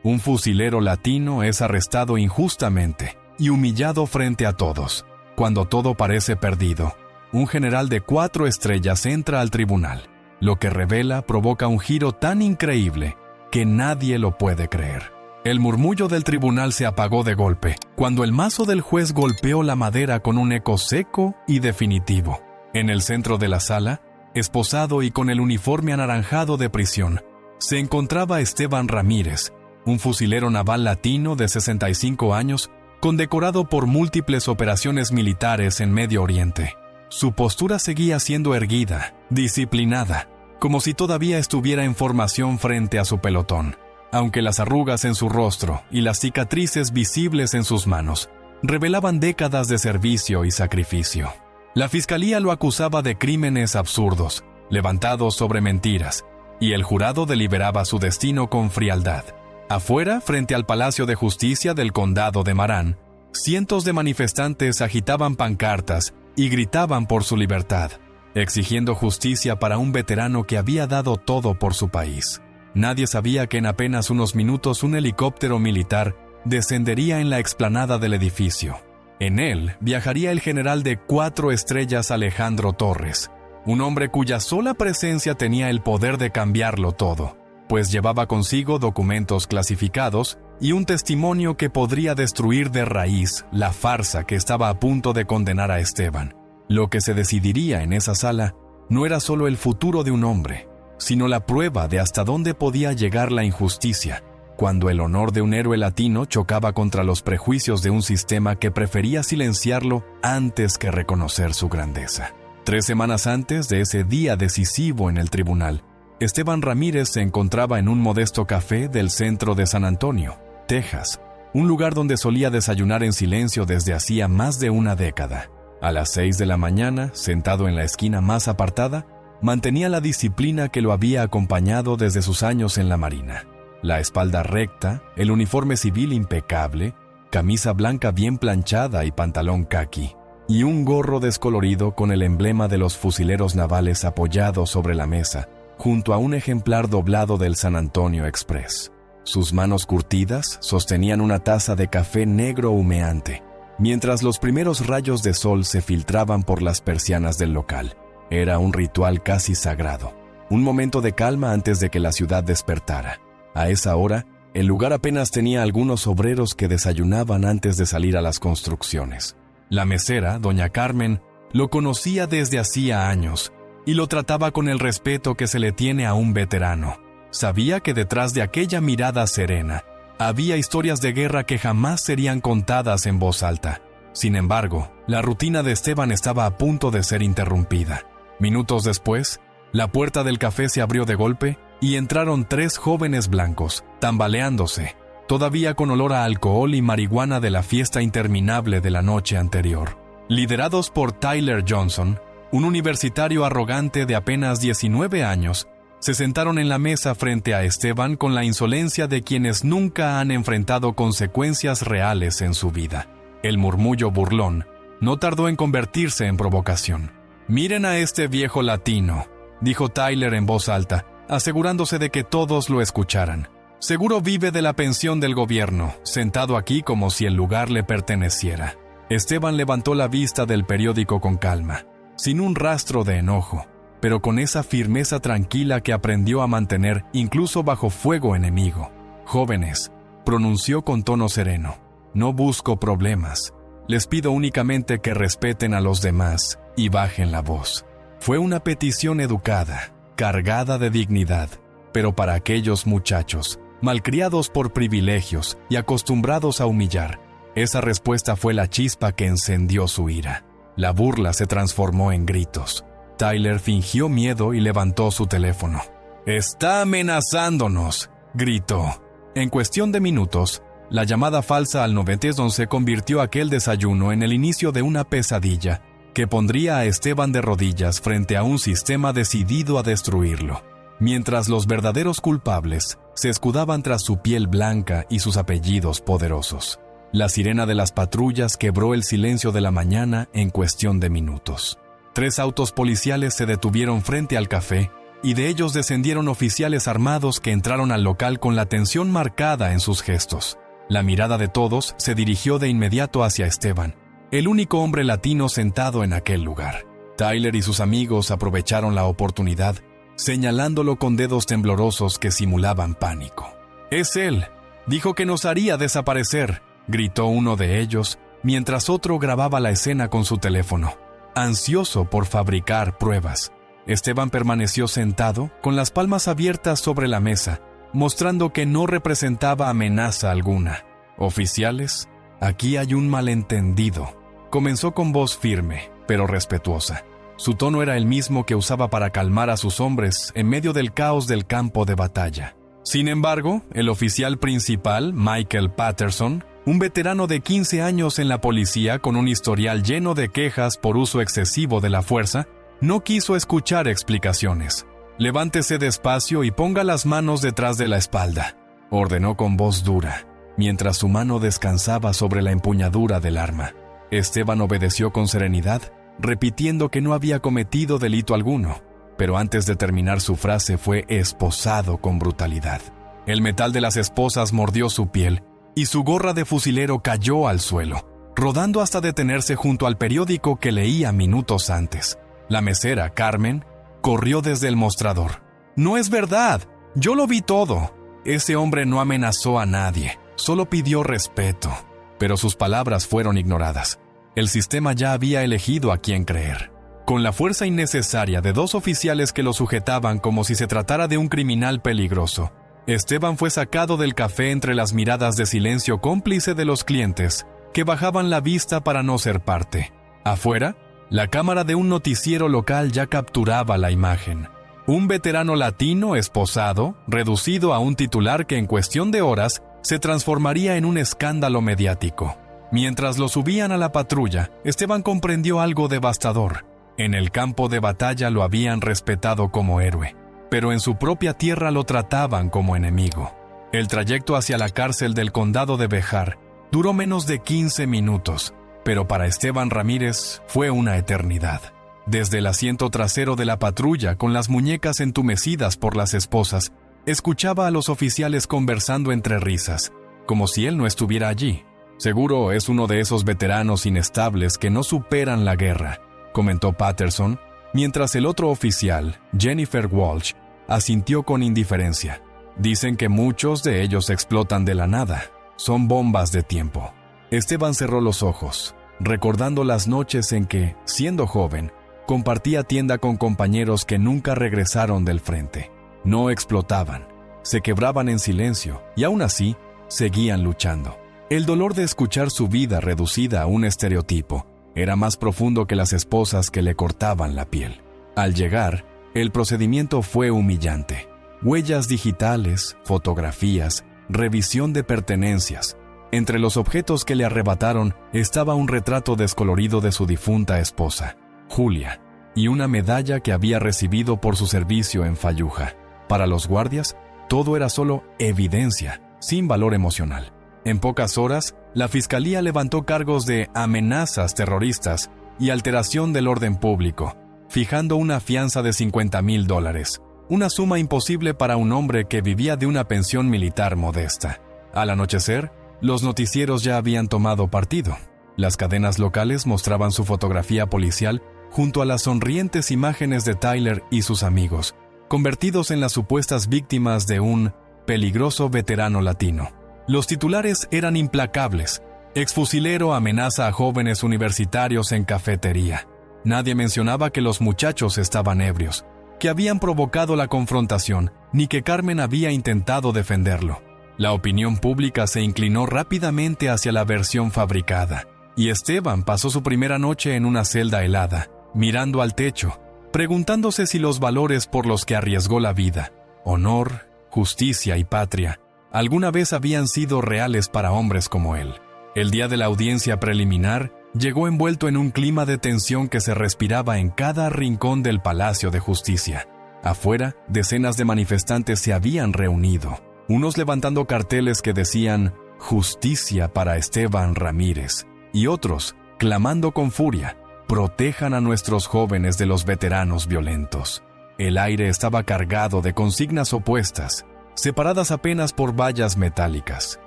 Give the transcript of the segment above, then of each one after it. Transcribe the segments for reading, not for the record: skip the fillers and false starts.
Un fusilero latino es arrestado injustamente y humillado frente a todos. Cuando todo parece perdido, un general de 4 estrellas entra al tribunal. Lo que revela provoca un giro tan increíble que nadie lo puede creer. El murmullo del tribunal se apagó de golpe, cuando el mazo del juez golpeó la madera con un eco seco y definitivo. En el centro de la sala, esposado y con el uniforme anaranjado de prisión, se encontraba Esteban Ramírez, un fusilero naval latino de 65 años, condecorado por múltiples operaciones militares en Medio Oriente. Su postura seguía siendo erguida, disciplinada, como si todavía estuviera en formación frente a su pelotón, aunque las arrugas en su rostro y las cicatrices visibles en sus manos revelaban décadas de servicio y sacrificio. La fiscalía lo acusaba de crímenes absurdos, levantados sobre mentiras, y el jurado deliberaba su destino con frialdad. Afuera, frente al Palacio de Justicia del Condado de Marán, cientos de manifestantes agitaban pancartas y gritaban por su libertad, exigiendo justicia para un veterano que había dado todo por su país. Nadie sabía que en apenas unos minutos un helicóptero militar descendería en la explanada del edificio. En él viajaría el general de 4 estrellas Alejandro Torres, un hombre cuya sola presencia tenía el poder de cambiarlo todo, pues llevaba consigo documentos clasificados y un testimonio que podría destruir de raíz la farsa que estaba a punto de condenar a Esteban. Lo que se decidiría en esa sala no era solo el futuro de un hombre, sino la prueba de hasta dónde podía llegar la injusticia, cuando el honor de un héroe latino chocaba contra los prejuicios de un sistema que prefería silenciarlo antes que reconocer su grandeza. 3 semanas antes de ese día decisivo en el tribunal, Esteban Ramírez se encontraba en un modesto café del centro de San Antonio, Texas, un lugar donde solía desayunar en silencio desde hacía más de una década. A las 6 de la mañana, sentado en la esquina más apartada, mantenía la disciplina que lo había acompañado desde sus años en la Marina. La espalda recta, el uniforme civil impecable, camisa blanca bien planchada y pantalón caqui, y un gorro descolorido con el emblema de los fusileros navales apoyado sobre la mesa, junto a un ejemplar doblado del San Antonio Express. Sus manos curtidas sostenían una taza de café negro humeante, mientras los primeros rayos de sol se filtraban por las persianas del local. Era un ritual casi sagrado, un momento de calma antes de que la ciudad despertara. A esa hora, el lugar apenas tenía algunos obreros que desayunaban antes de salir a las construcciones. La mesera, doña Carmen, lo conocía desde hacía años y lo trataba con el respeto que se le tiene a un veterano. Sabía que detrás de aquella mirada serena había historias de guerra que jamás serían contadas en voz alta. Sin embargo, la rutina de Esteban estaba a punto de ser interrumpida. Minutos después, la puerta del café se abrió de golpe y entraron 3 jóvenes blancos, tambaleándose, todavía con olor a alcohol y marihuana de la fiesta interminable de la noche anterior. Liderados por Tyler Johnson, un universitario arrogante de apenas 19 años, se sentaron en la mesa frente a Esteban con la insolencia de quienes nunca han enfrentado consecuencias reales en su vida. El murmullo burlón no tardó en convertirse en provocación. «Miren a este viejo latino», dijo Tyler en voz alta, asegurándose de que todos lo escucharan. «Seguro vive de la pensión del gobierno, sentado aquí como si el lugar le perteneciera». Esteban levantó la vista del periódico con calma, sin un rastro de enojo, pero con esa firmeza tranquila que aprendió a mantener incluso bajo fuego enemigo. «Jóvenes», pronunció con tono sereno, «no busco problemas. Les pido únicamente que respeten a los demás y bajen la voz». Fue una petición educada, cargada de dignidad, pero para aquellos muchachos, malcriados por privilegios y acostumbrados a humillar, esa respuesta fue la chispa que encendió su ira. La burla se transformó en gritos. Tyler fingió miedo y levantó su teléfono. «¡Está amenazándonos!», gritó. En cuestión de minutos, la llamada falsa al 911 convirtió aquel desayuno en el inicio de una pesadilla que pondría a Esteban de rodillas frente a un sistema decidido a destruirlo, mientras los verdaderos culpables se escudaban tras su piel blanca y sus apellidos poderosos. La sirena de las patrullas quebró el silencio de la mañana en cuestión de minutos. 3 autos policiales se detuvieron frente al café y de ellos descendieron oficiales armados que entraron al local con la tensión marcada en sus gestos. La mirada de todos se dirigió de inmediato hacia Esteban, el único hombre latino sentado en aquel lugar. Tyler y sus amigos aprovecharon la oportunidad, señalándolo con dedos temblorosos que simulaban pánico. «Es él. Dijo que nos haría desaparecer», gritó uno de ellos, mientras otro grababa la escena con su teléfono, ansioso por fabricar pruebas. Esteban permaneció sentado, con las palmas abiertas sobre la mesa, mostrando que no representaba amenaza alguna. «Oficiales, aquí hay un malentendido», comenzó con voz firme, pero respetuosa. Su tono era el mismo que usaba para calmar a sus hombres en medio del caos del campo de batalla. Sin embargo, el oficial principal, Michael Patterson, un veterano de 15 años en la policía con un historial lleno de quejas por uso excesivo de la fuerza, no quiso escuchar explicaciones. «Levántese despacio y ponga las manos detrás de la espalda», ordenó con voz dura, mientras su mano descansaba sobre la empuñadura del arma. Esteban obedeció con serenidad, repitiendo que no había cometido delito alguno, pero antes de terminar su frase fue esposado con brutalidad. El metal de las esposas mordió su piel y su gorra de fusilero cayó al suelo, rodando hasta detenerse junto al periódico que leía minutos antes. La mesera, Carmen, corrió desde el mostrador. «No es verdad, yo lo vi todo. Ese hombre no amenazó a nadie, solo pidió respeto». Pero sus palabras fueron ignoradas. El sistema ya había elegido a quién creer. Con la fuerza innecesaria de 2 oficiales que lo sujetaban como si se tratara de un criminal peligroso, Esteban fue sacado del café entre las miradas de silencio cómplice de los clientes, que bajaban la vista para no ser parte. Afuera, la cámara de un noticiero local ya capturaba la imagen. Un veterano latino esposado, reducido a un titular que en cuestión de horas se transformaría en un escándalo mediático. Mientras lo subían a la patrulla, Esteban comprendió algo devastador. En el campo de batalla lo habían respetado como héroe, pero en su propia tierra lo trataban como enemigo. El trayecto hacia la cárcel del condado de Bejar duró menos de 15 minutos, pero para Esteban Ramírez fue una eternidad. Desde el asiento trasero de la patrulla, con las muñecas entumecidas por las esposas, escuchaba a los oficiales conversando entre risas, como si él no estuviera allí. «Seguro es uno de esos veteranos inestables que no superan la guerra», comentó Patterson, mientras el otro oficial, Jennifer Walsh, asintió con indiferencia. «Dicen que muchos de ellos explotan de la nada. Son bombas de tiempo». Esteban cerró los ojos, recordando las noches en que, siendo joven, compartía tienda con compañeros que nunca regresaron del frente. No explotaban, se quebraban en silencio y aún así seguían luchando. El dolor de escuchar su vida reducida a un estereotipo era más profundo que las esposas que le cortaban la piel. Al llegar, el procedimiento fue humillante. Huellas digitales, fotografías, revisión de pertenencias. Entre los objetos que le arrebataron estaba un retrato descolorido de su difunta esposa, Julia, y una medalla que había recibido por su servicio en Fallujah. Para los guardias, todo era solo evidencia, sin valor emocional. En pocas horas, la fiscalía levantó cargos de amenazas terroristas y alteración del orden público, fijando una fianza de $50,000, una suma imposible para un hombre que vivía de una pensión militar modesta. Al anochecer, los noticieros ya habían tomado partido. Las cadenas locales mostraban su fotografía policial junto a las sonrientes imágenes de Tyler y sus amigos, convertidos en las supuestas víctimas de un peligroso veterano latino. Los titulares eran implacables. Exfusilero amenaza a jóvenes universitarios en cafetería. Nadie mencionaba que los muchachos estaban ebrios, que habían provocado la confrontación, ni que Carmen había intentado defenderlo. La opinión pública se inclinó rápidamente hacia la versión fabricada, y Esteban pasó su primera noche en una celda helada, mirando al techo, preguntándose si los valores por los que arriesgó la vida, honor, justicia y patria, alguna vez habían sido reales para hombres como él. El día de la audiencia preliminar llegó envuelto en un clima de tensión que se respiraba en cada rincón del Palacio de Justicia. Afuera, decenas de manifestantes se habían reunido, unos levantando carteles que decían «Justicia para Esteban Ramírez» y otros clamando con furia «Protejan a nuestros jóvenes de los veteranos violentos». El aire estaba cargado de consignas opuestas, separadas apenas por vallas metálicas,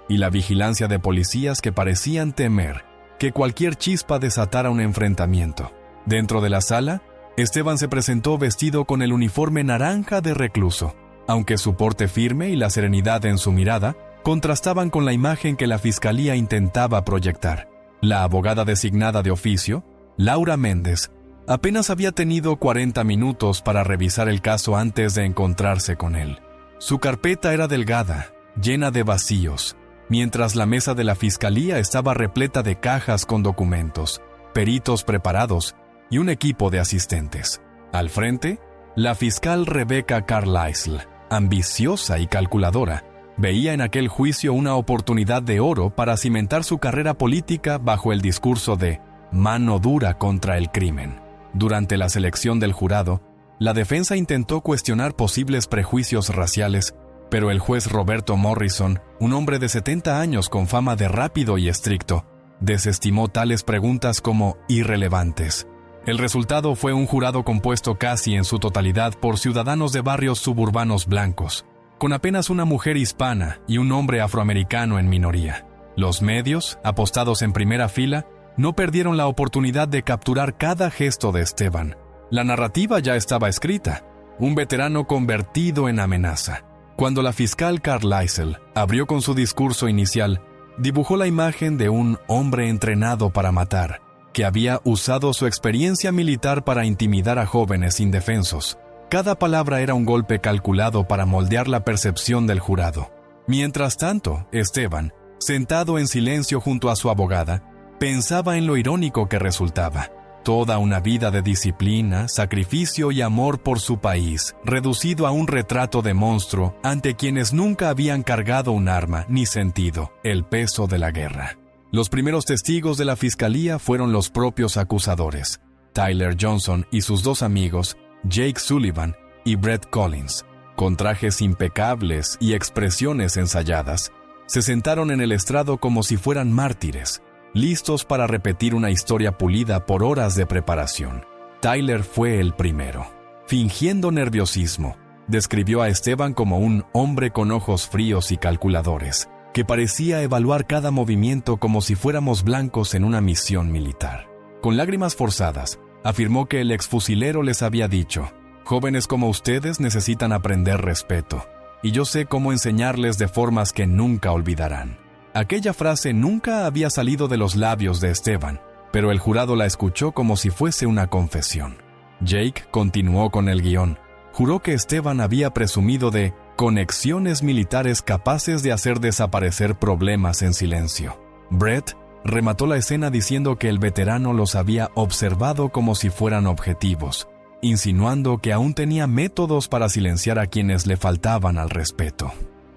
y la vigilancia de policías que parecían temer que cualquier chispa desatara un enfrentamiento. Dentro de la sala, Esteban se presentó vestido con el uniforme naranja de recluso, aunque su porte firme y la serenidad en su mirada contrastaban con la imagen que la fiscalía intentaba proyectar. La abogada designada de oficio, Laura Méndez, apenas había tenido 40 minutos para revisar el caso antes de encontrarse con él. Su carpeta era delgada, llena de vacíos, mientras la mesa de la fiscalía estaba repleta de cajas con documentos, peritos preparados y un equipo de asistentes. Al frente, la fiscal Rebecca Carlisle, ambiciosa y calculadora, veía en aquel juicio una oportunidad de oro para cimentar su carrera política bajo el discurso de mano dura contra el crimen. Durante la selección del jurado, la defensa intentó cuestionar posibles prejuicios raciales, pero el juez Roberto Morrison, un hombre de 70 años con fama de rápido y estricto, desestimó tales preguntas como irrelevantes. El resultado fue un jurado compuesto casi en su totalidad por ciudadanos de barrios suburbanos blancos, con apenas una mujer hispana y un hombre afroamericano en minoría. Los medios, apostados en primera fila, no perdieron la oportunidad de capturar cada gesto de Esteban. La narrativa ya estaba escrita, un veterano convertido en amenaza. Cuando la fiscal Carlisle abrió con su discurso inicial, dibujó la imagen de un hombre entrenado para matar, que había usado su experiencia militar para intimidar a jóvenes indefensos. Cada palabra era un golpe calculado para moldear la percepción del jurado. Mientras tanto, Esteban, sentado en silencio junto a su abogada, pensaba en lo irónico que resultaba. Toda una vida de disciplina, sacrificio y amor por su país, reducido a un retrato de monstruo ante quienes nunca habían cargado un arma ni sentido el peso de la guerra. Los primeros testigos de la fiscalía fueron los propios acusadores, Tyler Johnson y sus dos amigos, Jake Sullivan y Brett Collins. Con trajes impecables y expresiones ensayadas, se sentaron en el estrado como si fueran mártires, listos para repetir una historia pulida por horas de preparación. Tyler fue el primero. Fingiendo nerviosismo, describió a Esteban como un hombre con ojos fríos y calculadores, que parecía evaluar cada movimiento como si fuéramos blancos en una misión militar. Con lágrimas forzadas, afirmó que el exfusilero les había dicho: «Jóvenes como ustedes necesitan aprender respeto, y yo sé cómo enseñarles de formas que nunca olvidarán». Aquella frase nunca había salido de los labios de Esteban, pero el jurado la escuchó como si fuese una confesión. Jake continuó con el guión. Juró que Esteban había presumido de conexiones militares capaces de hacer desaparecer problemas en silencio. Brett remató la escena diciendo que el veterano los había observado como si fueran objetivos, insinuando que aún tenía métodos para silenciar a quienes le faltaban al respeto.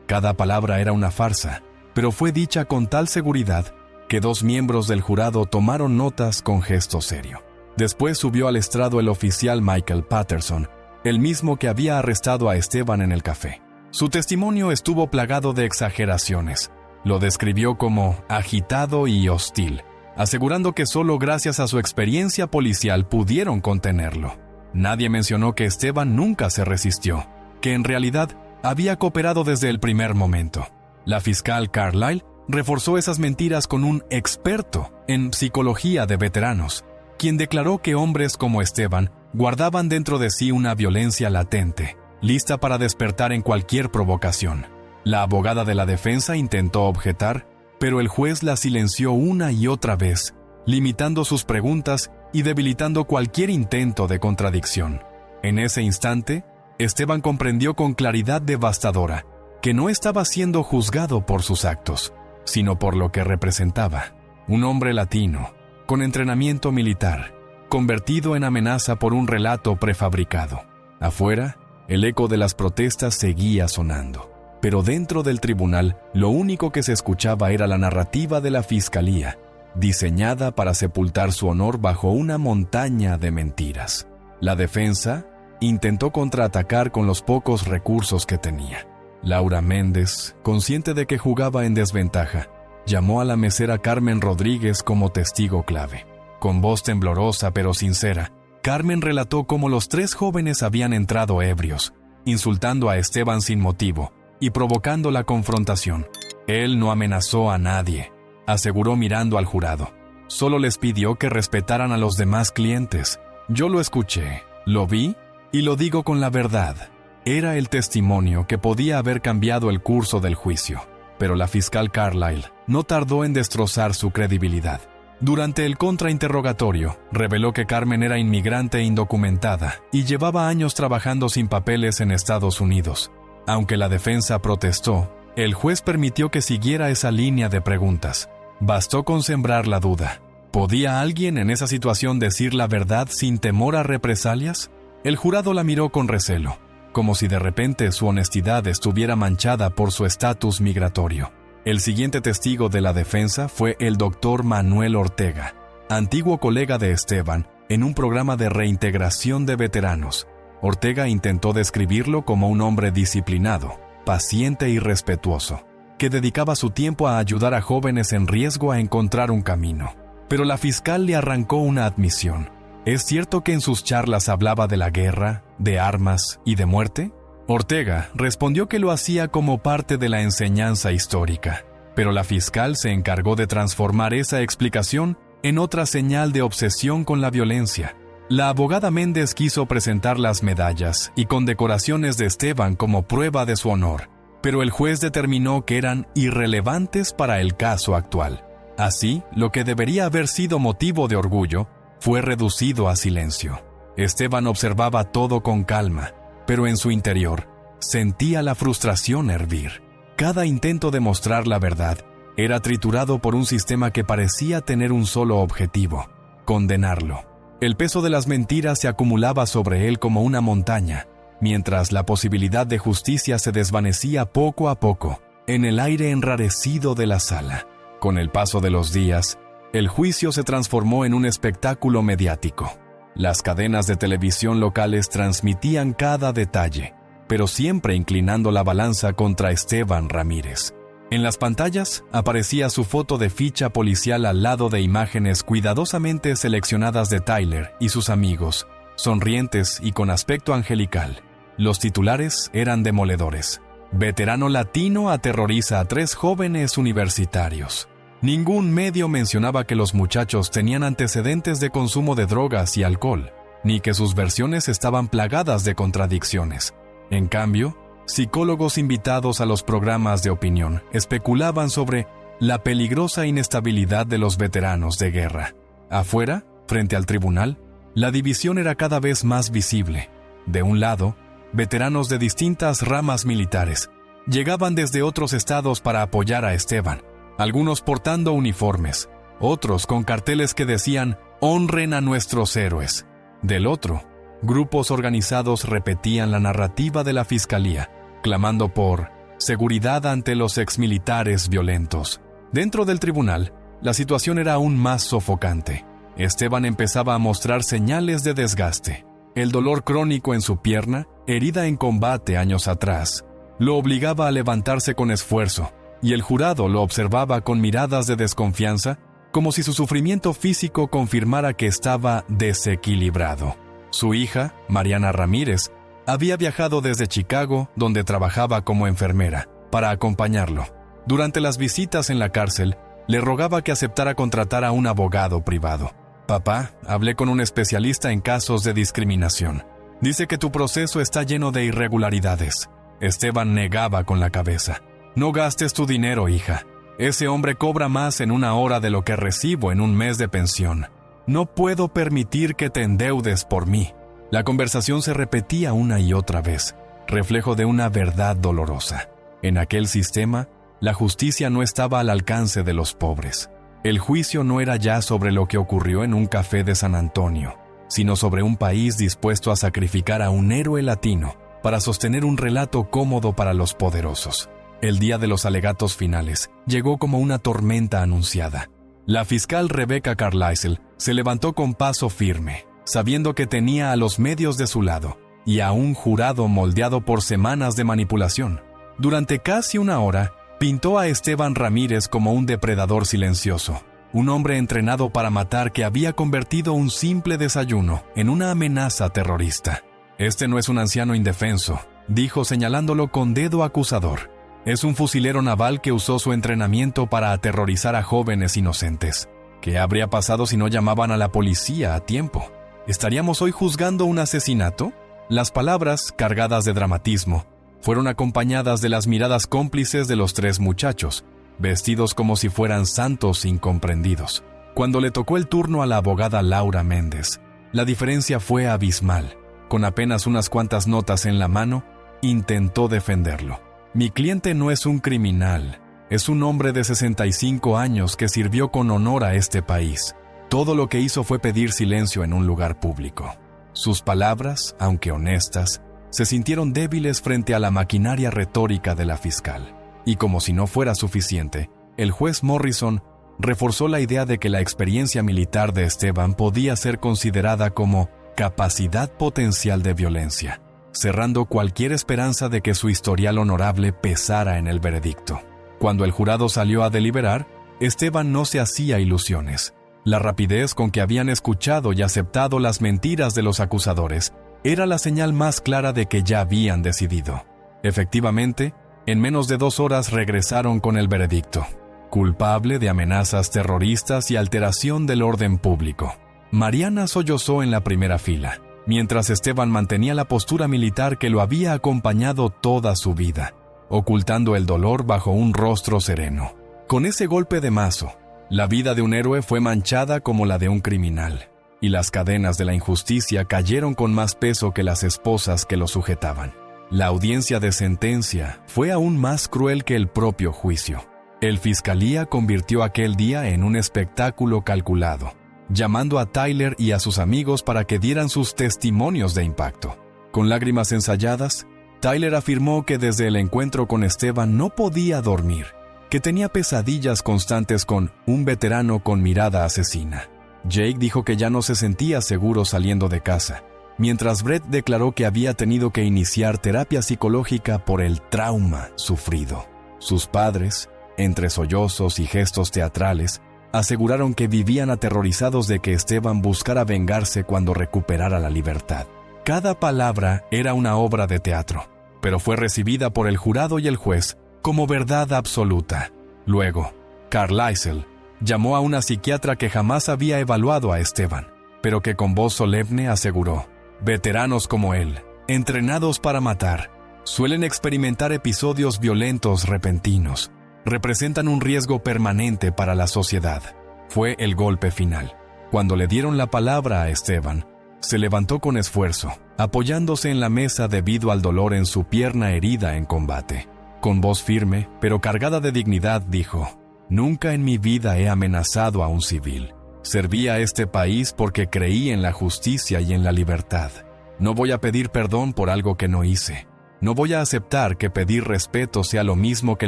Cada palabra era una farsa, pero fue dicha con tal seguridad que dos miembros del jurado tomaron notas con gesto serio. Después subió al estrado el oficial Michael Patterson, el mismo que había arrestado a Esteban en el café. Su testimonio estuvo plagado de exageraciones. Lo describió como agitado y hostil, asegurando que solo gracias a su experiencia policial pudieron contenerlo. Nadie mencionó que Esteban nunca se resistió, que en realidad había cooperado desde el primer momento. La fiscal Carlisle reforzó esas mentiras con un experto en psicología de veteranos, quien declaró que hombres como Esteban guardaban dentro de sí una violencia latente, lista para despertar en cualquier provocación. La abogada de la defensa intentó objetar, pero el juez la silenció una y otra vez, limitando sus preguntas y debilitando cualquier intento de contradicción. En ese instante, Esteban comprendió con claridad devastadora que no estaba siendo juzgado por sus actos, sino por lo que representaba: un hombre latino, con entrenamiento militar, convertido en amenaza por un relato prefabricado. Afuera, el eco de las protestas seguía sonando, pero dentro del tribunal, lo único que se escuchaba era la narrativa de la fiscalía, diseñada para sepultar su honor bajo una montaña de mentiras. La defensa intentó contraatacar con los pocos recursos que tenía. Laura Méndez, consciente de que jugaba en desventaja, llamó a la mesera Carmen Rodríguez como testigo clave. Con voz temblorosa pero sincera, Carmen relató cómo los 3 jóvenes habían entrado ebrios, insultando a Esteban sin motivo y provocando la confrontación. Él no amenazó a nadie, aseguró mirando al jurado. Solo les pidió que respetaran a los demás clientes. Yo lo escuché, lo vi y lo digo con la verdad. Era el testimonio que podía haber cambiado el curso del juicio. Pero la fiscal Carlyle no tardó en destrozar su credibilidad. Durante el contrainterrogatorio, reveló que Carmen era inmigrante indocumentada y llevaba años trabajando sin papeles en Estados Unidos. Aunque la defensa protestó, el juez permitió que siguiera esa línea de preguntas. Bastó con sembrar la duda. ¿Podía alguien en esa situación decir la verdad sin temor a represalias? El jurado la miró con recelo, como si de repente su honestidad estuviera manchada por su estatus migratorio. El siguiente testigo de la defensa fue el doctor Manuel Ortega, antiguo colega de Esteban, en un programa de reintegración de veteranos. Ortega intentó describirlo como un hombre disciplinado, paciente y respetuoso, que dedicaba su tiempo a ayudar a jóvenes en riesgo a encontrar un camino. Pero la fiscal le arrancó una admisión. ¿Es cierto que en sus charlas hablaba de la guerra, de armas y de muerte? Ortega respondió que lo hacía como parte de la enseñanza histórica, pero la fiscal se encargó de transformar esa explicación en otra señal de obsesión con la violencia. La abogada Méndez quiso presentar las medallas y condecoraciones de Esteban como prueba de su honor, pero el juez determinó que eran irrelevantes para el caso actual. Así, lo que debería haber sido motivo de orgullo fue reducido a silencio. Esteban observaba todo con calma, pero en su interior sentía la frustración hervir. Cada intento de mostrar la verdad era triturado por un sistema que parecía tener un solo objetivo: condenarlo. El peso de las mentiras se acumulaba sobre él como una montaña, mientras la posibilidad de justicia se desvanecía poco a poco en el aire enrarecido de la sala. Con el paso de los días, el juicio se transformó en un espectáculo mediático. Las cadenas de televisión locales transmitían cada detalle, pero siempre inclinando la balanza contra Esteban Ramírez. En las pantallas aparecía su foto de ficha policial al lado de imágenes cuidadosamente seleccionadas de Tyler y sus amigos, sonrientes y con aspecto angelical. Los titulares eran demoledores. Veterano latino aterroriza a 3 jóvenes universitarios. Ningún medio mencionaba que los muchachos tenían antecedentes de consumo de drogas y alcohol, ni que sus versiones estaban plagadas de contradicciones. En cambio, psicólogos invitados a los programas de opinión especulaban sobre la peligrosa inestabilidad de los veteranos de guerra. Afuera, frente al tribunal, la división era cada vez más visible. De un lado, veteranos de distintas ramas militares llegaban desde otros estados para apoyar a Esteban, algunos portando uniformes, otros con carteles que decían «Honren a nuestros héroes». Del otro, grupos organizados repetían la narrativa de la fiscalía, clamando por seguridad ante los exmilitares violentos. Dentro del tribunal, la situación era aún más sofocante. Esteban empezaba a mostrar señales de desgaste. El dolor crónico en su pierna, herida en combate años atrás, lo obligaba a levantarse con esfuerzo, y el jurado lo observaba con miradas de desconfianza, como si su sufrimiento físico confirmara que estaba desequilibrado. Su hija, Mariana Ramírez, había viajado desde Chicago, donde trabajaba como enfermera, para acompañarlo. Durante las visitas en la cárcel, le rogaba que aceptara contratar a un abogado privado. «Papá, hablé con un especialista en casos de discriminación. Dice que tu proceso está lleno de irregularidades». Esteban negaba con la cabeza. «No gastes tu dinero, hija. Ese hombre cobra más en una hora de lo que recibo en un mes de pensión. No puedo permitir que te endeudes por mí». La conversación se repetía una y otra vez, reflejo de una verdad dolorosa. En aquel sistema, la justicia no estaba al alcance de los pobres. El juicio no era ya sobre lo que ocurrió en un café de San Antonio, sino sobre un país dispuesto a sacrificar a un héroe latino para sostener un relato cómodo para los poderosos. El día de los alegatos finales llegó como una tormenta anunciada. La fiscal Rebecca Carlisle se levantó con paso firme, sabiendo que tenía a los medios de su lado y a un jurado moldeado por semanas de manipulación. Durante casi una hora, pintó a Esteban Ramírez como un depredador silencioso, un hombre entrenado para matar que había convertido un simple desayuno en una amenaza terrorista. Este no es un anciano indefenso, dijo señalándolo con dedo acusador. Es un fusilero naval que usó su entrenamiento para aterrorizar a jóvenes inocentes. ¿Qué habría pasado si no llamaban a la policía a tiempo? ¿Estaríamos hoy juzgando un asesinato? Las palabras, cargadas de dramatismo, fueron acompañadas de las miradas cómplices de los tres muchachos, vestidos como si fueran santos incomprendidos. Cuando le tocó el turno a la abogada Laura Méndez, la diferencia fue abismal. Con apenas unas cuantas notas en la mano, intentó defenderlo. Mi cliente no es un criminal, es un hombre de 65 años que sirvió con honor a este país. Todo lo que hizo fue pedir silencio en un lugar público. Sus palabras, aunque honestas, se sintieron débiles frente a la maquinaria retórica de la fiscal. Y como si no fuera suficiente, el juez Morrison reforzó la idea de que la experiencia militar de Esteban podía ser considerada como capacidad potencial de violencia, cerrando cualquier esperanza de que su historial honorable pesara en el veredicto. Cuando el jurado salió a deliberar, Esteban no se hacía ilusiones. La rapidez con que habían escuchado y aceptado las mentiras de los acusadores era la señal más clara de que ya habían decidido. Efectivamente, en menos de 2 horas regresaron con el veredicto: culpable de amenazas terroristas y alteración del orden público. Mariana sollozó en la primera fila, mientras Esteban mantenía la postura militar que lo había acompañado toda su vida, ocultando el dolor bajo un rostro sereno. Con ese golpe de mazo, la vida de un héroe fue manchada como la de un criminal, y las cadenas de la injusticia cayeron con más peso que las esposas que lo sujetaban. La audiencia de sentencia fue aún más cruel que el propio juicio. El fiscalía convirtió aquel día en un espectáculo calculado, llamando a Tyler y a sus amigos para que dieran sus testimonios de impacto. Con lágrimas ensayadas, Tyler afirmó que desde el encuentro con Esteban no podía dormir, que tenía pesadillas constantes con un veterano con mirada asesina. Jake dijo que ya no se sentía seguro saliendo de casa, mientras Brett declaró que había tenido que iniciar terapia psicológica por el trauma sufrido. Sus padres, entre sollozos y gestos teatrales, aseguraron que vivían aterrorizados de que Esteban buscara vengarse cuando recuperara la libertad. Cada palabra era una obra de teatro, pero fue recibida por el jurado y el juez como verdad absoluta. Luego, Carlisle llamó a una psiquiatra que jamás había evaluado a Esteban, pero que con voz solemne aseguró: veteranos como él, entrenados para matar, suelen experimentar episodios violentos repentinos. Representan un riesgo permanente para la sociedad. Fue el golpe final. Cuando le dieron la palabra a Esteban, se levantó con esfuerzo, apoyándose en la mesa debido al dolor en su pierna herida en combate. Con voz firme, pero cargada de dignidad, dijo: nunca en mi vida he amenazado a un civil. Serví a este país porque creí en la justicia y en la libertad. No voy a pedir perdón por algo que no hice. No voy a aceptar que pedir respeto sea lo mismo que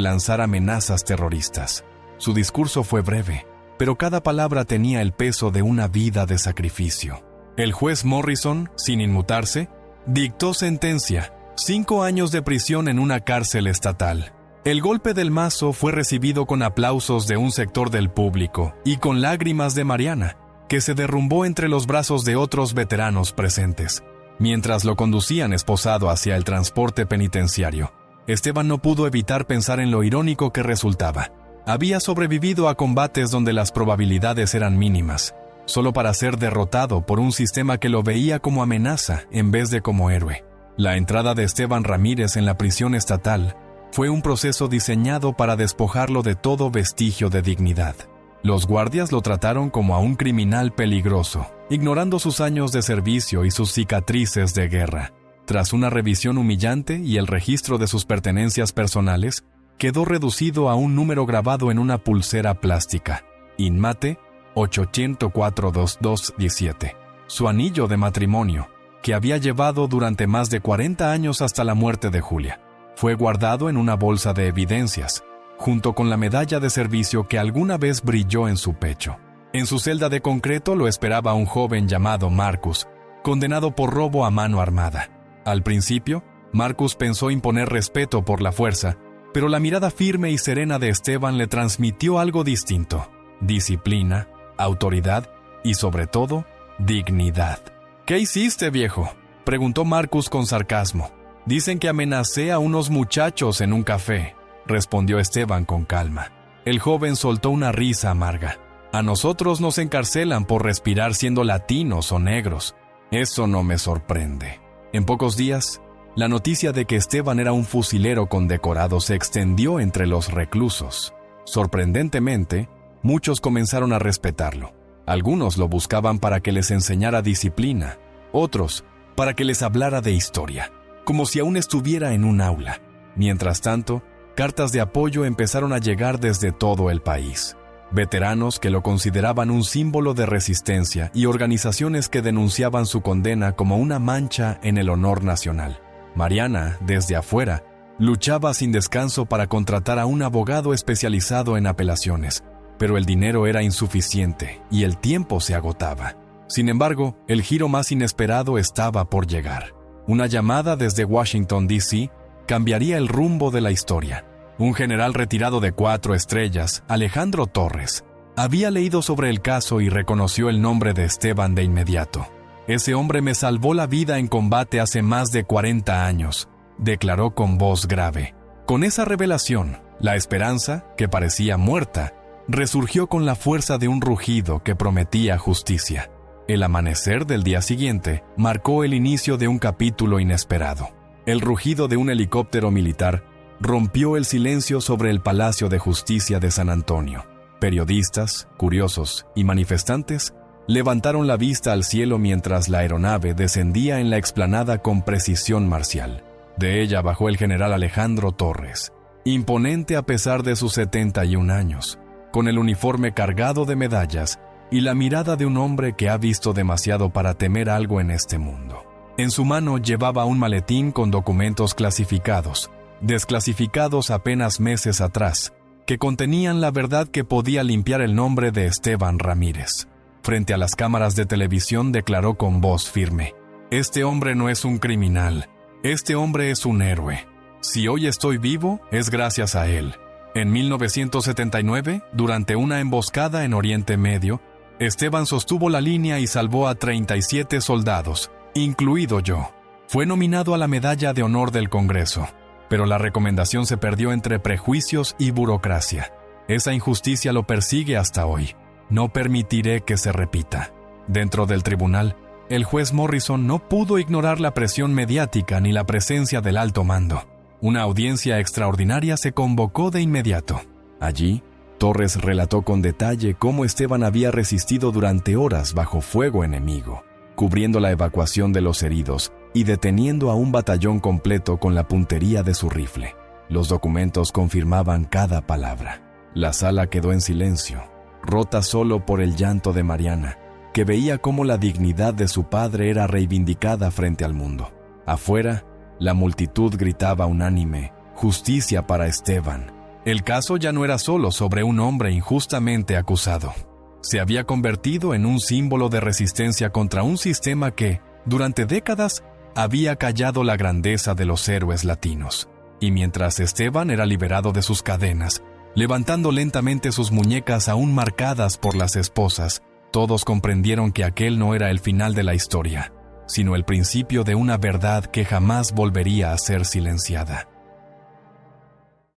lanzar amenazas terroristas. Su discurso fue breve, pero cada palabra tenía el peso de una vida de sacrificio. El juez Morrison, sin inmutarse, dictó sentencia: 5 años de prisión en una cárcel estatal. El golpe del mazo fue recibido con aplausos de un sector del público y con lágrimas de Mariana, que se derrumbó entre los brazos de otros veteranos presentes. Mientras lo conducían esposado hacia el transporte penitenciario, Esteban no pudo evitar pensar en lo irónico que resultaba. Había sobrevivido a combates donde las probabilidades eran mínimas, solo para ser derrotado por un sistema que lo veía como amenaza en vez de como héroe. La entrada de Esteban Ramírez en la prisión estatal fue un proceso diseñado para despojarlo de todo vestigio de dignidad. Los guardias lo trataron como a un criminal peligroso, ignorando sus años de servicio y sus cicatrices de guerra. Tras una revisión humillante y el registro de sus pertenencias personales, quedó reducido a un número grabado en una pulsera plástica: Inmate 8042217. Su anillo de matrimonio, que había llevado durante más de 40 años hasta la muerte de Julia, fue guardado en una bolsa de evidencias, junto con la medalla de servicio que alguna vez brilló en su pecho. En su celda de concreto lo esperaba un joven llamado Marcus, condenado por robo a mano armada. Al principio, Marcus pensó imponer respeto por la fuerza, pero la mirada firme y serena de Esteban le transmitió algo distinto: disciplina, autoridad y, sobre todo, dignidad. «¿Qué hiciste, viejo?», preguntó Marcus con sarcasmo. «Dicen que amenacé a unos muchachos en un café», respondió Esteban con calma. El joven soltó una risa amarga. «A nosotros nos encarcelan por respirar siendo latinos o negros. Eso no me sorprende». En pocos días, la noticia de que Esteban era un fusilero condecorado se extendió entre los reclusos. Sorprendentemente, muchos comenzaron a respetarlo. Algunos lo buscaban para que les enseñara disciplina, otros para que les hablara de historia, como si aún estuviera en un aula. Mientras tanto, cartas de apoyo empezaron a llegar desde todo el país. Veteranos que lo consideraban un símbolo de resistencia y organizaciones que denunciaban su condena como una mancha en el honor nacional. Mariana, desde afuera, luchaba sin descanso para contratar a un abogado especializado en apelaciones, pero el dinero era insuficiente y el tiempo se agotaba. Sin embargo, el giro más inesperado estaba por llegar. Una llamada desde Washington, D.C., cambiaría el rumbo de la historia. Un general retirado de 4 estrellas, Alejandro Torres, había leído sobre el caso y reconoció el nombre de Esteban de inmediato. «Ese hombre me salvó la vida en combate hace más de 40 años», declaró con voz grave. Con esa revelación, la esperanza, que parecía muerta, resurgió con la fuerza de un rugido que prometía justicia. El amanecer del día siguiente marcó el inicio de un capítulo inesperado. El rugido de un helicóptero militar rompió el silencio sobre el Palacio de Justicia de San Antonio. Periodistas, curiosos y manifestantes levantaron la vista al cielo mientras la aeronave descendía en la explanada con precisión marcial. De ella bajó el general Alejandro Torres, imponente a pesar de sus 71 años, con el uniforme cargado de medallas y la mirada de un hombre que ha visto demasiado para temer algo en este mundo. En su mano llevaba un maletín con documentos clasificados, desclasificados apenas meses atrás, que contenían la verdad que podía limpiar el nombre de Esteban Ramírez. Frente a las cámaras de televisión declaró con voz firme: «Este hombre no es un criminal, este hombre es un héroe. Si hoy estoy vivo, es gracias a él». En 1979, durante una emboscada en Oriente Medio, Esteban sostuvo la línea y salvó a 37 soldados, incluido yo. Fue nominado a la Medalla de Honor del Congreso, pero la recomendación se perdió entre prejuicios y burocracia. Esa injusticia lo persigue hasta hoy. No permitiré que se repita. Dentro del tribunal, el juez Morrison no pudo ignorar la presión mediática ni la presencia del alto mando. Una audiencia extraordinaria se convocó de inmediato. Allí, Torres relató con detalle cómo Esteban había resistido durante horas bajo fuego enemigo, cubriendo la evacuación de los heridos y deteniendo a un batallón completo con la puntería de su rifle. Los documentos confirmaban cada palabra. La sala quedó en silencio, rota solo por el llanto de Mariana, que veía cómo la dignidad de su padre era reivindicada frente al mundo. Afuera, la multitud gritaba unánime: «Justicia para Esteban». El caso ya no era solo sobre un hombre injustamente acusado. Se había convertido en un símbolo de resistencia contra un sistema que, durante décadas, había callado la grandeza de los héroes latinos. Y mientras Esteban era liberado de sus cadenas, levantando lentamente sus muñecas aún marcadas por las esposas, todos comprendieron que aquel no era el final de la historia, sino el principio de una verdad que jamás volvería a ser silenciada.